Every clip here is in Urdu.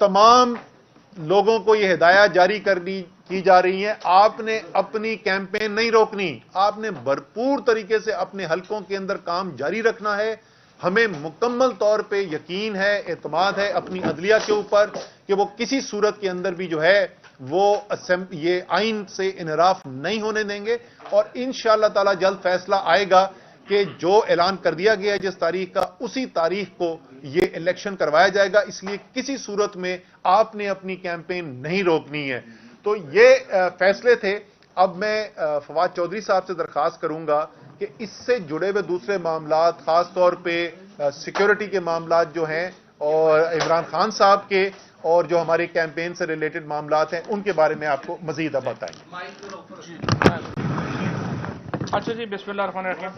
تمام لوگوں کو یہ ہدایات جاری کی جا رہی ہیں، آپ نے اپنی کیمپین نہیں روکنی، آپ نے بھرپور طریقے سے اپنے حلقوں کے اندر کام جاری رکھنا ہے۔ ہمیں مکمل طور پہ یقین ہے، اعتماد ہے اپنی عدلیہ کے اوپر کہ وہ کسی صورت کے اندر بھی جو ہے وہ یہ آئین سے انحراف نہیں ہونے دیں گے، اور انشاءاللہ تعالی جلد فیصلہ آئے گا کہ جو اعلان کر دیا گیا ہے جس تاریخ کا، اسی تاریخ کو یہ الیکشن کروایا جائے گا۔ اس لیے کسی صورت میں آپ نے اپنی کیمپین نہیں روکنی ہے۔ تو یہ فیصلے تھے۔ اب میں فواد چودھری صاحب سے درخواست کروں گا کہ اس سے جڑے ہوئے دوسرے معاملات، خاص طور پہ سیکیورٹی کے معاملات جو ہیں، اور عمران خان صاحب کے، اور جو ہمارے کیمپین سے ریلیٹڈ معاملات ہیں، ان کے بارے میں آپ کو مزید اب بتائیں گے۔ اچھا جی، بسم اللہ الرحمن الرحیم۔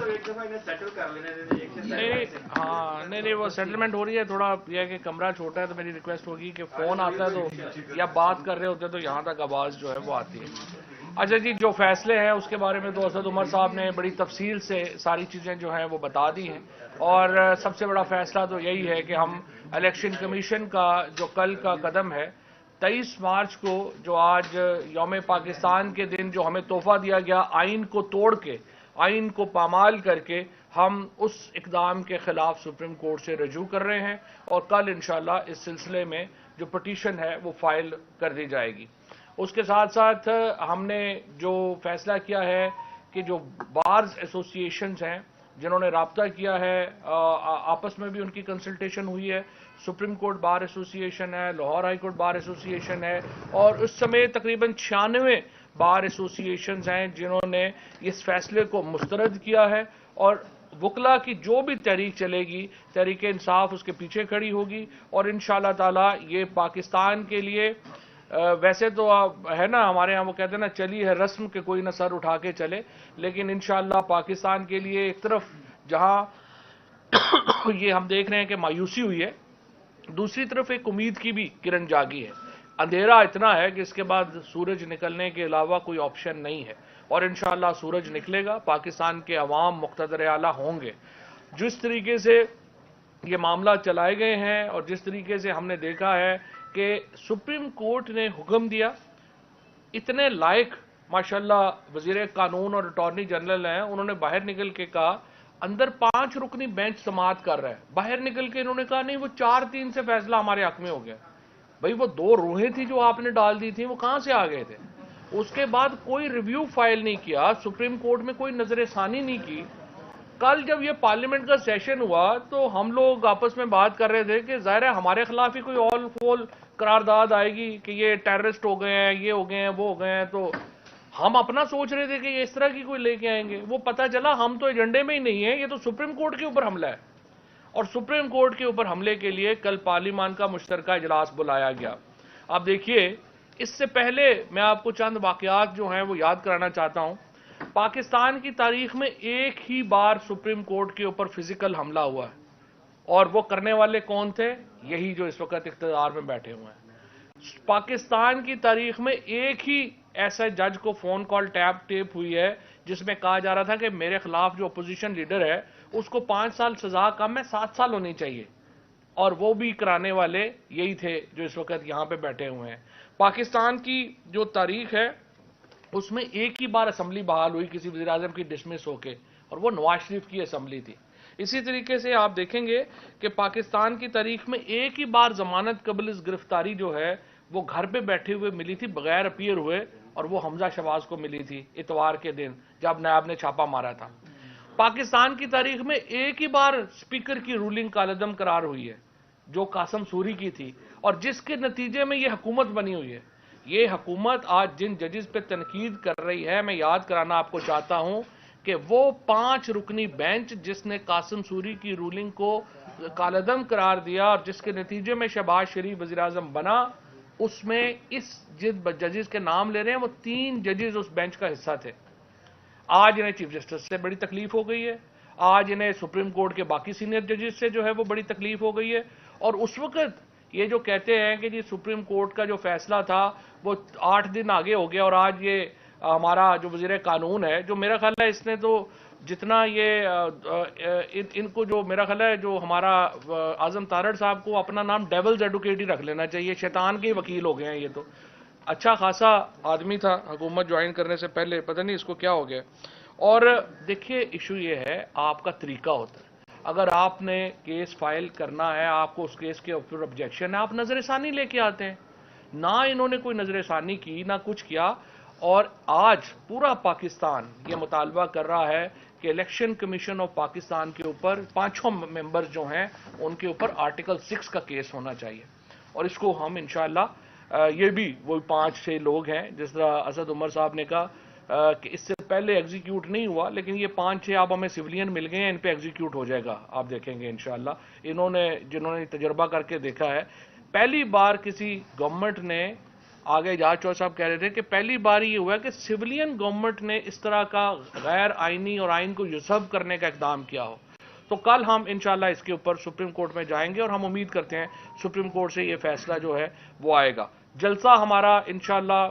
نہیں وہ سیٹلمنٹ ہو رہی ہے، تھوڑا یہ ہے کہ کمرہ چھوٹا ہے، تو میری ریکویسٹ ہوگی کہ فون آتا ہے تو یا بات کر رہے ہوتے ہیں تو یہاں تک آواز جو ہے وہ آتی ہے۔ اچھا جی، جو فیصلے ہیں اس کے بارے میں تو اسد عمر صاحب نے بڑی تفصیل سے ساری چیزیں جو ہیں وہ بتا دی ہیں، اور سب سے بڑا فیصلہ تو یہی ہے کہ ہم الیکشن کمیشن کا جو کل کا قدم ہے، 23 مارچ کو، جو آج یوم پاکستان کے دن جو ہمیں تحفہ دیا گیا آئین کو توڑ کے، آئین کو پامال کر کے، ہم اس اقدام کے خلاف سپریم کورٹ سے رجوع کر رہے ہیں، اور کل انشاءاللہ اس سلسلے میں جو پٹیشن ہے وہ فائل کر دی جائے گی۔ اس کے ساتھ ساتھ ہم نے جو فیصلہ کیا ہے کہ جو بارز ایسوسی ایشنز ہیں جنہوں نے رابطہ کیا ہے، آپس میں بھی ان کی کنسلٹیشن ہوئی ہے، سپریم کورٹ بار ایسوسی ایشن ہے، لاہور ہائی کورٹ بار ایسوسی ایشن ہے، اور اس سمے تقریباً 96 بار ایسوسی ایشنز ہیں جنہوں نے اس فیصلے کو مسترد کیا ہے، اور وکلا کی جو بھی تحریک چلے گی، تحریک انصاف اس کے پیچھے کھڑی ہوگی، اور انشاءاللہ تعالی یہ پاکستان کے لیے، ویسے تو ہے نا ہمارے ہاں وہ کہتے ہیں نا، چلی ہے رسم کہ کوئی نہ سر اٹھا کے چلے، لیکن انشاءاللہ پاکستان کے لیے ایک طرف جہاں یہ ہم دیکھ رہے ہیں کہ مایوسی ہوئی ہے، دوسری طرف ایک امید کی بھی کرن جاگی ہے۔ اندھیرا اتنا ہے کہ اس کے بعد سورج نکلنے کے علاوہ کوئی آپشن نہیں ہے، اور انشاءاللہ سورج نکلے گا، پاکستان کے عوام مقتدر اعلیٰ ہوں گے۔ جس طریقے سے یہ معاملہ چلائے گئے ہیں، اور جس طریقے سے ہم نے دیکھا ہے کہ سپریم کورٹ نے حکم دیا، اتنے لائق ماشاءاللہ وزیر قانون اور اٹارنی جنرل ہیں، انہوں نے باہر نکل کے کہا، اندر 5 رکنی بینچ سماعت کر رہا ہے، باہر نکل کے انہوں نے کہا نہیں وہ 4-3 سے فیصلہ ہمارے حق میں ہو گیا۔ بھئی وہ 2 روحیں تھی جو آپ نے ڈال دی تھی، وہ کہاں سے آ گئے تھے؟ اس کے بعد کوئی ریویو فائل نہیں کیا، سپریم کورٹ میں کوئی نظر ثانی نہیں کی۔ کل جب یہ پارلیمنٹ کا سیشن ہوا تو ہم لوگ آپس میں بات کر رہے تھے کہ ظاہر ہے ہمارے خلاف ہی کوئی آل فول قرارداد آئے گی کہ یہ ٹیررسٹ ہو گئے ہیں، یہ ہو گئے ہیں، وہ ہو گئے ہیں، تو ہم اپنا سوچ رہے تھے کہ یہ اس طرح کی کوئی لے کے آئیں گے، وہ پتہ چلا ہم تو ایجنڈے میں ہی نہیں ہیں، یہ تو سپریم کورٹ کے اوپر حملہ ہے، اور سپریم کورٹ کے اوپر حملے کے لیے کل پارلیمان کا مشترکہ اجلاس بلایا گیا۔ اب دیکھیے، اس سے پہلے میں آپ کو چند واقعات جو ہیں وہ یاد کرانا چاہتا ہوں۔ پاکستان کی تاریخ میں ایک ہی بار سپریم کورٹ کے اوپر فزیکل حملہ ہوا ہے، اور وہ کرنے والے کون تھے؟ یہی جو اس وقت اقتدار میں بیٹھے ہوئے ہیں۔ پاکستان کی تاریخ میں ایک ہی ایسا جج کو فون کال ٹیپ ہوئی ہے جس میں کہا جا رہا تھا کہ میرے خلاف جو اپوزیشن لیڈر ہے اس کو 5 سال سزا کم ہے، 7 سال ہونی چاہیے، اور وہ بھی کرانے والے یہی تھے جو اس وقت یہاں پہ بیٹھے ہوئے ہیں۔ پاکستان کی جو تاریخ ہے اس میں ایک ہی بار اسمبلی بحال ہوئی کسی وزیر اعظم کی ڈسمس ہو کے، اور وہ نواز شریف کی اسمبلی تھی۔ اسی طریقے سے آپ دیکھیں گے کہ پاکستان کی تاریخ میں ایک ہی بار ضمانت قبل از گرفتاری جو ہے وہ گھر پہ بیٹھے ہوئے ملی تھی بغیر اپیئر ہوئے، اور وہ حمزہ شہباز کو ملی تھی اتوار کے دن جب نیاب نے چھاپا مارا تھا۔ پاکستان کی تاریخ میں ایک ہی بار اسپیکر کی رولنگ کالعدم قرار ہوئی ہے جو قاسم سوری کی تھی، اور جس کے نتیجے میں یہ حکومت بنی ہوئی ہے۔ یہ حکومت آج جن ججز پہ تنقید کر رہی ہے، میں یاد کرانا آپ کو چاہتا ہوں کہ وہ 5 رکنی بینچ جس نے قاسم سوری کی رولنگ کو کالعدم قرار دیا اور جس کے نتیجے میں شہباز شریف وزیر اعظم بنا، اس میں اس جن ججز کے نام لے رہے ہیں وہ 3 ججز اس بینچ کا حصہ تھے۔ آج انہیں چیف جسٹس سے بڑی تکلیف ہو گئی ہے، آج انہیں سپریم کورٹ کے باقی سینئر ججز سے جو ہے وہ بڑی تکلیف ہو گئی ہے، اور اس وقت یہ جو کہتے ہیں کہ جی سپریم کورٹ کا جو فیصلہ تھا وہ 8 دن آگے ہو گیا، اور آج یہ ہمارا جو وزیر قانون ہے، جو میرا خیال ہے اس نے تو جتنا یہ ان کو جو میرا خیال ہے جو ہمارا اعظم تارڑ صاحب کو اپنا نام ڈیولز ایڈوکیٹ ہی رکھ لینا چاہیے، شیطان کے وکیل ہو گئے ہیں یہ تو. اچھا خاصا آدمی تھا حکومت جوائن کرنے سے پہلے، پتہ نہیں اس کو کیا ہو گیا. اور دیکھیے ایشو یہ ہے آپ کا طریقہ ہوتا ہے. اگر آپ نے کیس فائل کرنا ہے، آپ کو اس کیس کے اوپر آبجیکشن ہے، آپ نظر ثانی لے کے آتے ہیں. نہ انہوں نے کوئی نظر ثانی کی، نہ کچھ کیا. اور آج پورا پاکستان یہ مطالبہ کر رہا ہے کہ الیکشن کمیشن آف پاکستان کے اوپر 5 ممبرز جو ہیں ان کے اوپر آرٹیکل 6 کا کیس ہونا چاہیے. اور اس کو ہم انشاءاللہ یہ بھی وہی 5-6 لوگ ہیں جس طرح اسد عمر صاحب نے کہا کہ اس سے پہلے ایگزیکیوٹ نہیں ہوا، لیکن یہ 5-6 اب ہمیں سویلین مل گئے ہیں، ان پہ ایگزیکیوٹ ہو جائے گا، آپ دیکھیں گے انشاءاللہ. جنہوں نے تجربہ کر کے دیکھا ہے، پہلی بار کسی گورنمنٹ نے، آگے اعجاز چوہدری صاحب کہہ رہے تھے کہ پہلی بار یہ ہوا کہ سویلین گورنمنٹ نے اس طرح کا غیر آئینی اور آئین کو یوزرو کرنے کا اقدام کیا ہو. تو کل ہم انشاءاللہ اس کے اوپر سپریم کورٹ میں جائیں گے اور ہم امید کرتے ہیں سپریم کورٹ سے یہ فیصلہ جو ہے وہ آئے گا. جلسہ ہمارا انشاءاللہ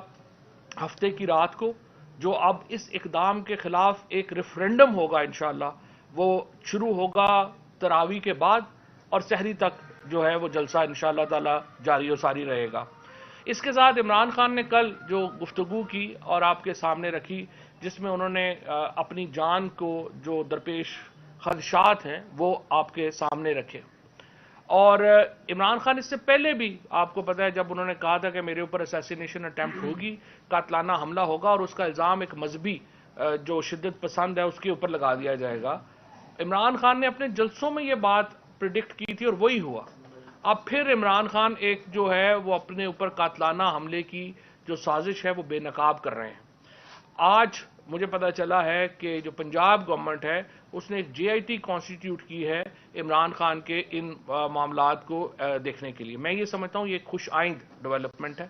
ہفتے کی رات کو، جو اب اس اقدام کے خلاف ایک ریفرینڈم ہوگا انشاءاللہ، وہ شروع ہوگا تراویح کے بعد اور سحری تک جو ہے وہ جلسہ انشاءاللہ تعالی جاری و ساری رہے گا. اس کے ساتھ عمران خان نے کل جو گفتگو کی اور آپ کے سامنے رکھی، جس میں انہوں نے اپنی جان کو جو درپیش خدشات ہیں وہ آپ کے سامنے رکھے. اور عمران خان اس سے پہلے بھی آپ کو پتا ہے جب انہوں نے کہا تھا کہ میرے اوپر اسیسینیشن اٹیمپٹ ہوگی، قاتلانہ حملہ ہوگا اور اس کا الزام ایک مذہبی جو شدت پسند ہے اس کے اوپر لگا دیا جائے گا. عمران خان نے اپنے جلسوں میں یہ بات پریڈکٹ کی تھی اور وہی ہوا. اب پھر عمران خان ایک جو ہے وہ اپنے اوپر قاتلانہ حملے کی جو سازش ہے وہ بے نقاب کر رہے ہیں. آج مجھے پتا چلا ہے کہ جو پنجاب گورنمنٹ ہے اس نے ایک JIT کانسٹیٹیوٹ کی ہے عمران خان کے ان معاملات کو دیکھنے کے لیے. میں یہ سمجھتا ہوں یہ ایک خوش آئند ڈیولپمنٹ ہے،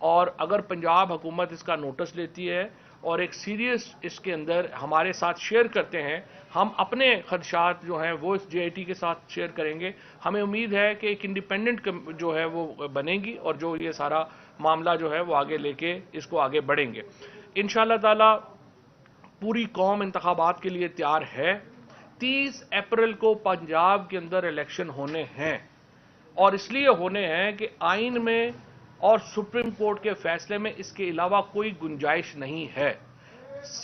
اور اگر پنجاب حکومت اس کا نوٹس لیتی ہے اور ایک سیریس اس کے اندر ہمارے ساتھ شیئر کرتے ہیں، ہم اپنے خدشات جو ہیں وہ اس JIT کے ساتھ شیئر کریں گے. ہمیں امید ہے کہ ایک انڈیپینڈنٹ جو ہے وہ بنے گی اور جو یہ سارا معاملہ جو ہے وہ آگے لے کے اس کو آگے بڑھیں گے. انشاءاللہ تعالی پوری قوم انتخابات کے لیے تیار ہے. 30 اپریل کو پنجاب کے اندر الیکشن ہونے ہیں، اور اس لیے ہونے ہیں کہ آئین میں اور سپریم کورٹ کے فیصلے میں اس کے علاوہ کوئی گنجائش نہیں ہے.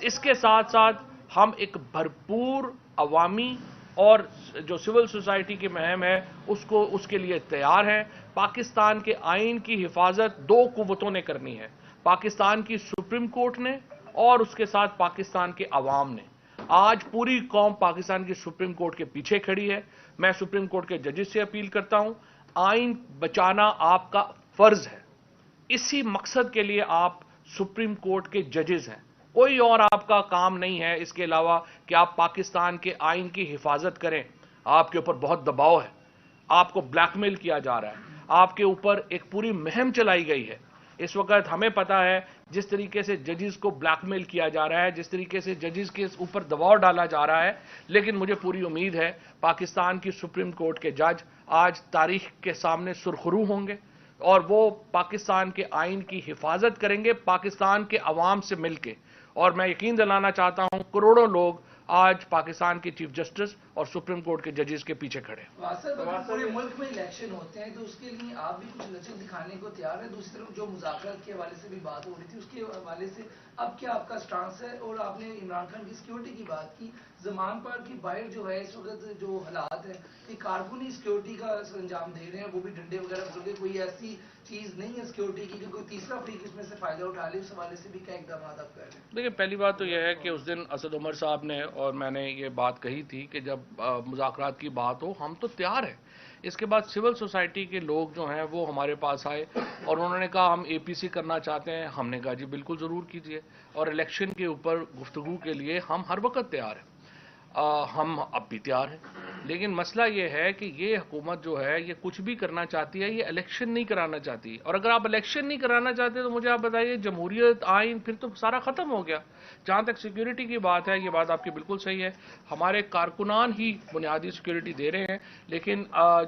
اس کے ساتھ ساتھ ہم ایک بھرپور عوامی اور جو سول سوسائٹی کی مہم ہے اس کے لیے تیار ہیں. پاکستان کے آئین کی حفاظت 2 قوتوں نے کرنی ہے، پاکستان کی سپریم کورٹ نے اور اس کے ساتھ پاکستان کے عوام نے. آج پوری قوم پاکستان کی سپریم کورٹ کے پیچھے کھڑی ہے. میں سپریم کورٹ کے ججز سے اپیل کرتا ہوں، آئین بچانا آپ کا فرض ہے. اسی مقصد کے لیے آپ سپریم کورٹ کے ججز ہیں، کوئی اور آپ کا کام نہیں ہے اس کے علاوہ کہ آپ پاکستان کے آئین کی حفاظت کریں. آپ کے اوپر بہت دباؤ ہے، آپ کو بلیک میل کیا جا رہا ہے، آپ کے اوپر ایک پوری مہم چلائی گئی ہے. اس وقت ہمیں پتا ہے جس طریقے سے ججز کو بلیک میل کیا جا رہا ہے، جس طریقے سے ججز کے اوپر دباؤ ڈالا جا رہا ہے، لیکن مجھے پوری امید ہے پاکستان کی سپریم کورٹ کے جج آج تاریخ کے سامنے سرخرو ہوں گے اور وہ پاکستان کے آئین کی حفاظت کریں گے پاکستان کے عوام سے مل کے. اور میں یقین دلانا چاہتا ہوں کروڑوں لوگ آج پاکستان کے چیف جسٹس اور سپریم کورٹ کے ججز کے پیچھے کھڑے. پورے ملک میں الیکشن ہوتے ہیں تو اس کے لیے آپ بھی کچھ لچک دکھانے کو تیار ہیں. دوسری طرف جو مذاکرات کے حوالے سے بھی بات ہو رہی تھی اس کے حوالے سے اب کیا آپ کا سٹانس ہے؟ اور آپ نے عمران خان کی سیکیورٹی کی بات کی، زمان پار کی باہر جو ہے اس وقت جو حالات ہیں کہ کارکنی سیکیورٹی کا سر انجام دے رہے ہیں، وہ بھی ڈنڈے وغیرہ پکڑ کے. کوئی ایسی چیز نہیں ہے سیکیورٹی کی کہ کوئی تیسرا فریق اس میں سے فائدہ اٹھا لے، اس حوالے سے بھی کیا اقدامات آپ کر رہے ہیں؟ دیکھیں پہلی بات تو یہ ہے کہ اس دن اسد عمر صاحب نے اور میں نے یہ بات کہی تھی کہ جب مذاکرات کی بات ہو ہم تو تیار ہیں. اس کے بعد سول سوسائٹی کے لوگ جو ہیں وہ ہمارے پاس آئے اور انہوں نے کہا ہم APC کرنا چاہتے ہیں. ہم نے کہا جی بالکل ضرور کیجئے، اور الیکشن کے اوپر گفتگو کے لیے ہم ہر وقت تیار ہیں. ہم اب بھی تیار ہیں، لیکن مسئلہ یہ ہے کہ یہ حکومت جو ہے یہ کچھ بھی کرنا چاہتی ہے، یہ الیکشن نہیں کرانا چاہتی. اور اگر آپ الیکشن نہیں کرانا چاہتے تو مجھے آپ بتائیے جمہوریت آئین پھر تو سارا ختم ہو گیا. جہاں تک سیکیورٹی کی بات ہے یہ بات آپ کی بالکل صحیح ہے، ہمارے کارکنان ہی بنیادی سیکیورٹی دے رہے ہیں، لیکن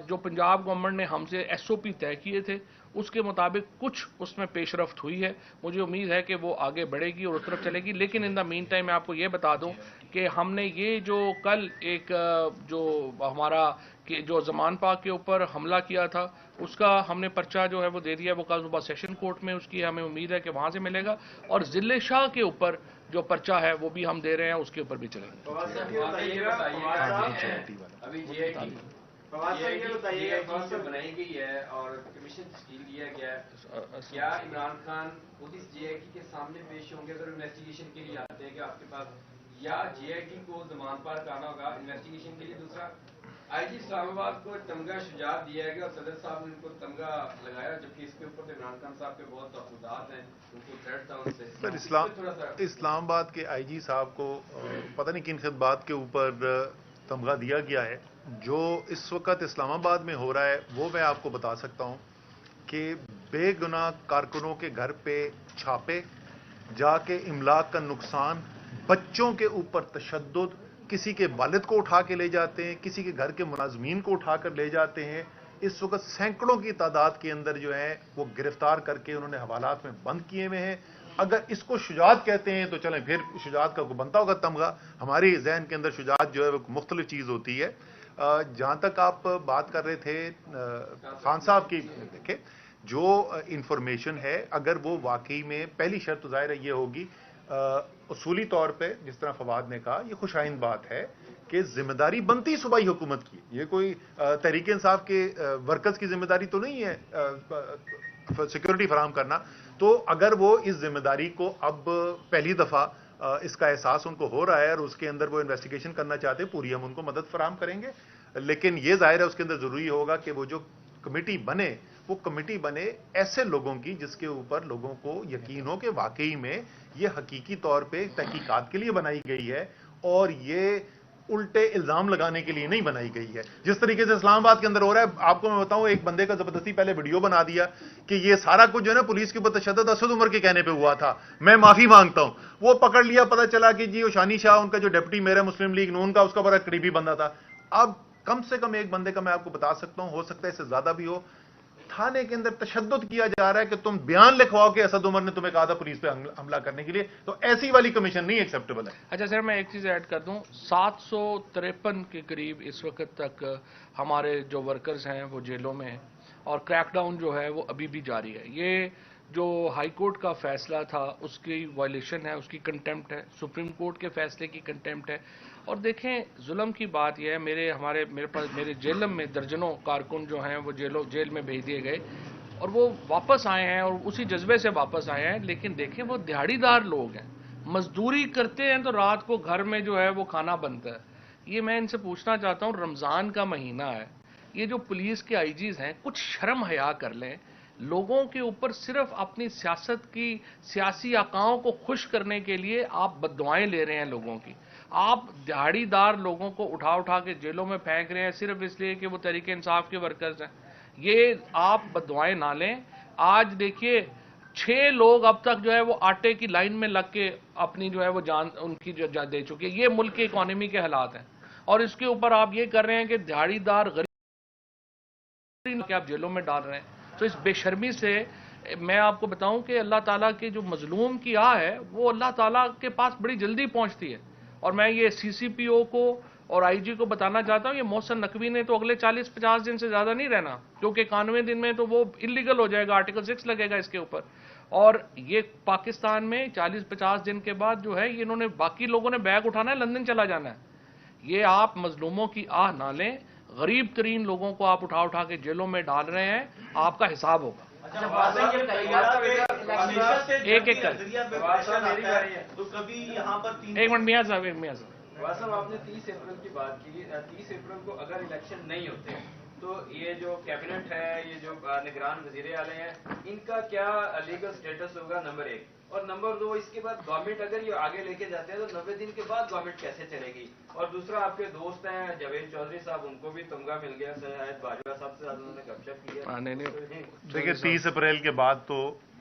جو پنجاب گورنمنٹ نے ہم سے SOP طے کیے تھے اس کے مطابق کچھ اس میں پیش رفت ہوئی ہے. مجھے امید ہے کہ وہ آگے بڑھے گی اور اس طرف چلے گی. لیکن ان دا مین ٹائم میں آپ کو یہ بتا دوں کہ ہم نے یہ جو کل ایک جو ہمارا کہ جو زمان پاک کے اوپر حملہ کیا تھا اس کا ہم نے پرچہ جو ہے وہ دے دیا، وہ کل صبح سیشن کورٹ میں اس کی ہمیں امید ہے کہ وہاں سے ملے گا، اور ضلع شاہ کے اوپر جو پرچہ ہے وہ بھی ہم دے رہے ہیں، اس کے اوپر بھی چلیں گے۔ ابھی جی آئی ٹی بنائی گئی ہے اور کمیشن تشکیل کیا گیا ہے، کیا عمران خان خود اس جی آئی ٹی کے سامنے پیش ہوں گے اگر انویسٹیگیشن کے لیے آتے ہیں کہ آپ کے پاس، یا جی آئی ٹی کو زمان پار آنا ہوگا انویسٹیگیشن کے لیے؟ دوسرا، آئی جی اسلام آباد کو تمغہ شجاعت دیا گیا اور صدر صاحب نے ان کو تمغہ لگایا، جبکہ اس کے اوپر تو عمران خان صاحب کے بہت تحفظات ہیں، ان کو تھریٹ تھا ان سے۔ سر اسلام آباد کے آئی جی صاحب کو پتہ نہیں کن خطبات کے اوپر تمغہ دیا گیا ہے۔ جو اس وقت اسلام آباد میں ہو رہا ہے وہ میں آپ کو بتا سکتا ہوں کہ بے گناہ کارکنوں کے گھر پہ چھاپے، جا کے املاک کا نقصان، بچوں کے اوپر تشدد، کسی کے والد کو اٹھا کے لے جاتے ہیں، کسی کے گھر کے ملازمین کو اٹھا کر لے جاتے ہیں۔ اس وقت سینکڑوں کی تعداد کے اندر جو ہے وہ گرفتار کر کے انہوں نے حوالات میں بند کیے ہوئے ہیں۔ اگر اس کو شجاعت کہتے ہیں تو چلیں پھر شجاعت کا بنتا ہوگا تمغہ۔ ہماری ذہن کے اندر شجاعت جو ہے وہ مختلف چیز ہوتی ہے۔ جہاں تک آپ بات کر رہے تھے خان صاحب کی، دیکھیں جو انفارمیشن ہے اگر وہ واقعی میں، پہلی شرط ظاہر ہے یہ ہوگی اصولی طور پہ جس طرح فواد نے کہا، یہ خوش آئند بات ہے کہ ذمہ داری بنتی صوبائی حکومت کی، یہ کوئی تحریک انصاف کے ورکرز کی ذمہ داری تو نہیں ہے سیکورٹی فراہم کرنا۔ تو اگر وہ اس ذمہ داری کو اب پہلی دفعہ اس کا احساس ان کو ہو رہا ہے اور اس کے اندر وہ انویسٹیگیشن کرنا چاہتے ہیں، پوری ہم ان کو مدد فراہم کریں گے، لیکن یہ ظاہر ہے اس کے اندر ضروری ہوگا کہ وہ جو کمیٹی بنے وہ کمیٹی بنے ایسے لوگوں کی جس کے اوپر لوگوں کو یقین ہو کہ واقعی میں یہ حقیقی طور پہ تحقیقات کے لیے بنائی گئی ہے اور یہ الٹے الزام لگانے کے لیے نہیں بنائی گئی ہے۔ جس طریقے سے اسلام آباد کے اندر ہو رہا ہے، آپ کو میں بتاؤں، ایک بندے کا زبردستی پہلے ویڈیو بنا دیا کہ یہ سارا کچھ جو ہے نا پولیس کے اوپر تشدد اسد عمر کے کہنے پہ ہوا تھا، میں معافی مانگتا ہوں۔ وہ پکڑ لیا، پتہ چلا کہ جی وہ شانی شاہ ان کا جو ڈپٹی میئر ہے مسلم لیگ نون کا، اس کا بڑا قریبی بندہ تھا۔ اب کم سے کم ایک بندے کا میں آپ کو بتا سکتا ہوں، ہو سکتا ہے اس سے زیادہ بھی ہو، تھانے کے اندر تشدد کیا جا رہا ہے کہ تم بیان لکھواؤ کہ اسد عمر نے تمہیں کہا تھا پولیس پہ حملہ کرنے کے لیے، تو ایسی والی کمیشن نہیں ایکسیپٹیبل ہے۔ اچھا سر، میں ایک چیز ایڈ کر دوں، 753 کے قریب اس وقت تک ہمارے جو ورکرز ہیں وہ جیلوں میں ہیں، اور کریک ڈاؤن جو ہے وہ ابھی بھی جاری ہے۔ یہ جو ہائی کورٹ کا فیصلہ تھا اس کی وائلیشن ہے، اس کی کنٹیمپٹ ہے، سپریم کورٹ کے فیصلے کی کنٹیمپٹ ہے۔ اور دیکھیں ظلم کی بات یہ ہے، میرے جیلم میں درجنوں کارکن جو ہیں وہ جیل میں بھیج دیے گئے اور وہ واپس آئے ہیں اور اسی جذبے سے واپس آئے ہیں، لیکن دیکھیں وہ دیہڑی دار لوگ ہیں، مزدوری کرتے ہیں تو رات کو گھر میں جو ہے وہ کھانا بنتا ہے۔ یہ میں ان سے پوچھنا چاہتا ہوں، رمضان کا مہینہ ہے، یہ جو پولیس کے آئی جیز ہیں کچھ شرم حیا کر لیں، لوگوں کے اوپر صرف اپنی سیاست کی سیاسی آقاؤں کو خوش کرنے کے لیے آپ بددعائیں لے رہے ہیں لوگوں کی۔ آپ دیہڑی دار لوگوں کو اٹھا کے جیلوں میں پھینک رہے ہیں صرف اس لیے کہ وہ تحریک انصاف کے ورکرز ہیں۔ یہ آپ بددعائیں نہ لیں۔ آج دیکھیے 6 لوگ اب تک جو ہے وہ آٹے کی لائن میں لگ کے اپنی جو ہے وہ جان ان کی جو دے چکے ہیں۔ یہ ملک کی اکانومی کے حالات ہیں، اور اس کے اوپر آپ یہ کر رہے ہیں کہ دیہڑی دار غریب کہ آپ جیلوں میں ڈال رہے ہیں۔ تو اس بے شرمی سے میں آپ کو بتاؤں کہ اللہ تعالیٰ کے جو مظلوم کی آہ ہے وہ اللہ تعالیٰ کے پاس بڑی جلدی پہنچتی ہے۔ اور میں یہ سی سی پی او کو اور آئی جی کو بتانا چاہتا ہوں، یہ محسن نقوی نے تو اگلے 40-50 دن سے زیادہ نہیں رہنا، کیونکہ 91 دن میں تو وہ انلیگل ہو جائے گا، آرٹیکل 6 لگے گا اس کے اوپر۔ اور یہ پاکستان میں 40-50 دن کے بعد جو ہے، یہ انہوں نے باقی لوگوں نے بیگ اٹھانا ہے، لندن چلا جانا ہے۔ یہ آپ مظلوموں کی آہ نہ لیں، غریب ترین لوگوں کو آپ اٹھا کے جیلوں میں ڈال رہے ہیں، آپ کا حساب ہوگا۔ ایک ایک کر ایک منٹ میاں صاحب، صاحب آپ نے 30 اپریل کی بات کی، 30 اپریل کو اگر الیکشن نہیں ہوتے تو یہ جو کیبنٹ ہے، یہ جو نگران وزیر اعلی ہیں، ان کا کیا لیگل سٹیٹس ہوگا؟ نمبر 1 اور نمبر 2، اس کے بعد گورنمنٹ اگر یہ آگے لے کے جاتے ہیں تو 90 دن کے بعد گورنمنٹ کیسے چلے گی؟ اور دوسرا، آپ کے دوست ہیں جاوید چودھری صاحب، ان کو بھی تمغہ مل گیا، شاید باجوہ صاحب سے انہوں نے گپ شپ کی ہے۔ دیکھیے 30 اپریل کے بعد تو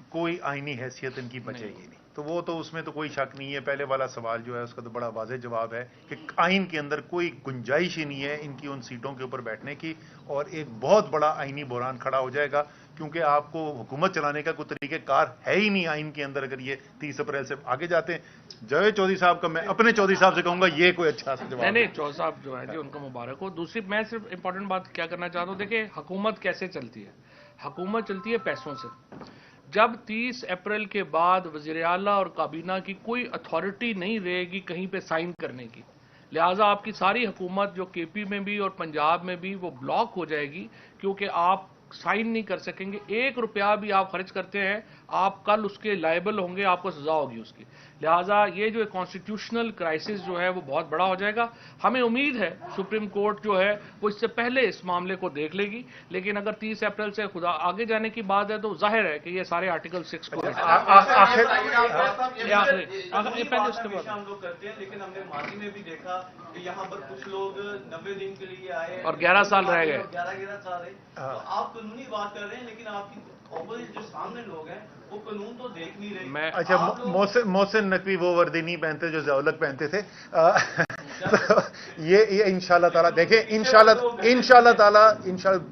کوئی آئینی حیثیت ان کی بچے گی نہیں۔ تو وہ تو اس میں تو کوئی شک نہیں ہے. پہلے والا سوال جو ہے اس کا تو بڑا واضح جواب ہے کہ آئین کے اندر کوئی گنجائش ہی نہیں ہے ان کی ان سیٹوں کے اوپر بیٹھنے کی, اور ایک بہت بڑا آئینی بحران کھڑا ہو جائے گا, کیونکہ آپ کو حکومت چلانے کا کوئی طریقہ کار ہے ہی نہیں آئین کے اندر اگر یہ 30 اپریل سے آگے جاتے ہیں. جاوید چودھری صاحب کا میں اپنے چودھری صاحب سے کہوں گا یہ کوئی اچھا سا جواب نہیں چودھری صاحب جو ہے جی ان کا مبارک ہو. دوسری میں صرف امپورٹنٹ بات کیا کرنا چاہتا ہوں, دیکھیں حکومت کیسے چلتی ہے. حکومت چلتی ہے پیسوں سے. جب 30 اپریل کے بعد وزیر اعلیٰ اور کابینہ کی کوئی اتھارٹی نہیں رہے گی کہیں پہ سائن کرنے کی, لہٰذا آپ کی ساری حکومت جو کے پی میں بھی اور پنجاب میں بھی وہ بلاک ہو جائے گی, کیونکہ آپ سائن نہیں کر سکیں گے. 1 روپیہ بھی آپ خرچ کرتے ہیں آپ کل اس کے لائبل ہوں گے, آپ کو سزا ہوگی اس کی. لہٰذا یہ جو کانسٹیٹیوشنل کرائسس جو ہے وہ بہت بڑا ہو جائے گا. ہمیں امید ہے سپریم کورٹ جو ہے وہ اس سے پہلے اس معاملے کو دیکھ لے گی, لیکن اگر 30 اپریل سے خدا آگے جانے کی بات ہے تو ظاہر ہے کہ یہ سارے آرٹیکل 6 کو ہم لوگ کرتے ہیں, لیکن ہم نے ماضی میں بھی دیکھا کہ یہاں پر کچھ لوگ 90 دن کے لیے آئے اور 11 سال رہ گئے. 11 سال رہے. تو آپ قانونی بات کر رہے ہیں, لیکن آپ کی اپوزٹ جو سامنے لوگ ہیں وہ قانون تو دیکھ نہیں رہے. اچھا, محسن نقوی وہ وردی نہیں پہنتے جو ضیاءالحق پہنتے تھے. یہ انشاءاللہ تعالیٰ دیکھیں, انشاءاللہ تعالیٰ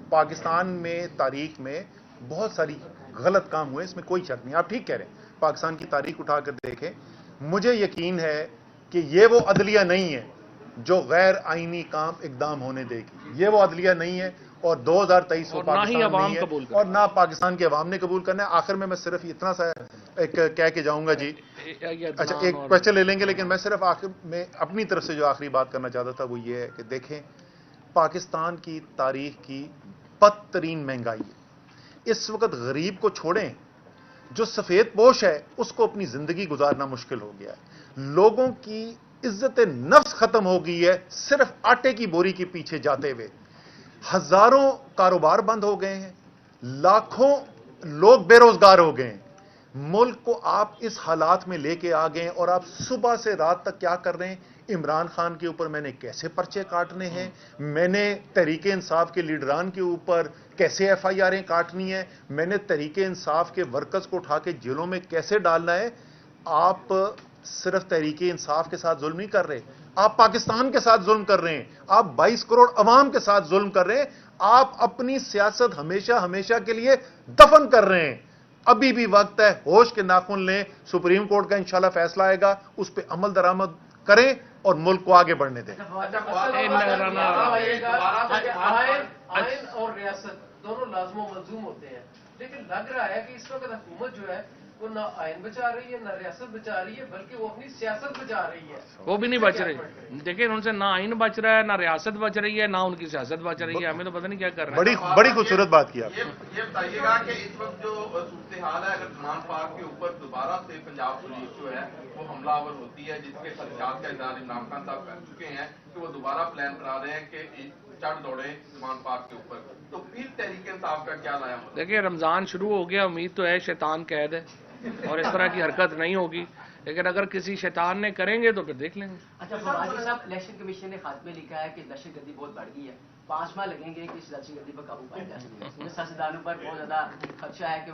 پاکستان میں تاریخ میں بہت ساری غلط کام ہوئے, اس میں کوئی شک نہیں. آپ ٹھیک کہہ رہے ہیں, پاکستان کی تاریخ اٹھا کر دیکھیں. مجھے یقین ہے کہ یہ وہ عدلیہ نہیں ہے جو غیر آئینی کام اقدام ہونے دے گی. یہ وہ عدلیہ نہیں ہے, اور 2023 وہ پاکستان نہیں ہے, اور نہ پاکستان کے عوام نے قبول کرنا ہے. آخر میں صرف اتنا سا ایک کہہ کے جاؤں گا جی. اچھا ایک کوشچن لے لیں گے, لیکن میں صرف آخر میں اپنی طرف سے جو آخری بات کرنا چاہتا تھا وہ یہ ہے کہ دیکھیں پاکستان کی تاریخ کی بدترین مہنگائی ہے. اس وقت غریب کو چھوڑیں, جو سفید پوش ہے اس کو اپنی زندگی گزارنا مشکل ہو گیا ہے. لوگوں کی عزت نفس ختم ہو گئی ہے صرف آٹے کی بوری کے پیچھے جاتے ہوئے. ہزاروں کاروبار بند ہو گئے ہیں, لاکھوں لوگ بے روزگار ہو گئے ہیں. ملک کو آپ اس حالات میں لے کے آ گئے, اور آپ صبح سے رات تک کیا کر رہے ہیں. عمران خان کے اوپر میں نے کیسے پرچے کاٹنے ہیں, میں نے تحریک انصاف کے لیڈران کے اوپر کیسے ایف آئی آریں کاٹنی ہیں, میں نے تحریک انصاف کے ورکرز کو اٹھا کے جیلوں میں کیسے ڈالنا ہے. آپ صرف تحریک انصاف کے ساتھ ظلم نہیں کر رہے, آپ پاکستان کے ساتھ ظلم کر رہے ہیں, آپ 22 کروڑ عوام کے ساتھ ظلم کر رہے ہیں, آپ اپنی سیاست ہمیشہ کے لیے دفن کر رہے ہیں. ابھی بھی وقت ہے, ہوش کے ناخن لیں. سپریم کورٹ کا انشاءاللہ فیصلہ آئے گا, اس پہ عمل درآمد کریں اور ملک کو آگے بڑھنے دیں. آئین اور ریاست دونوں لازم و ملزوم ہوتے ہیں, لیکن لگ رہا ہے کہ اس وقت حکومت جو ہے وہ نہ آئین بچا رہی ہے نہ ریاست بچا رہی ہے, بلکہ وہ اپنی سیاست بچا رہی ہے. وہ بھی نہیں بچ رہی. دیکھیں ان سے نہ آئین بچ رہا ہے, نہ ریاست بچ رہی ہے, نہ ان کی سیاست بچ رہی ہے. ہمیں تو پتہ نہیں کیا کر رہے ہیں. بڑی خوبصورت بات کی آپ. یہ بتائیے گا کہ اس وقت جو صورتحال ہے, اگر عمران پاک کے اوپر دوبارہ سے پنجاب پولیس جو ہے وہ حملہ آور ہوتی ہے, جس کے خدشات کا اظہار عمران خان صاحب کر چکے ہیں کہ وہ دوبارہ پلان کرا رہے ہیں کہ چڑھ دوڑے عمران پاک کے اوپر, تو پھر تحریک انصاف کا کیا لایا؟ دیکھیں رمضان شروع ہو گیا, امید تو ہے شیطان قید ہے اور اس طرح کی حرکت نہیں ہوگی, لیکن اگر کسی شیطان نے کریں گے تو پھر دیکھ لیں گے. اچھا فوادی صاحب, الیکشن کمیشن نے خاتمے لکھا ہے کہ دہشت گردی بہت بڑھ گئی ہے, 5 ماہ لگیں گے کہ اس دہشت گردی پر قابو پایا جا سکے. سیاستدانوں پر بہت زیادہ خدشہ ہے کہ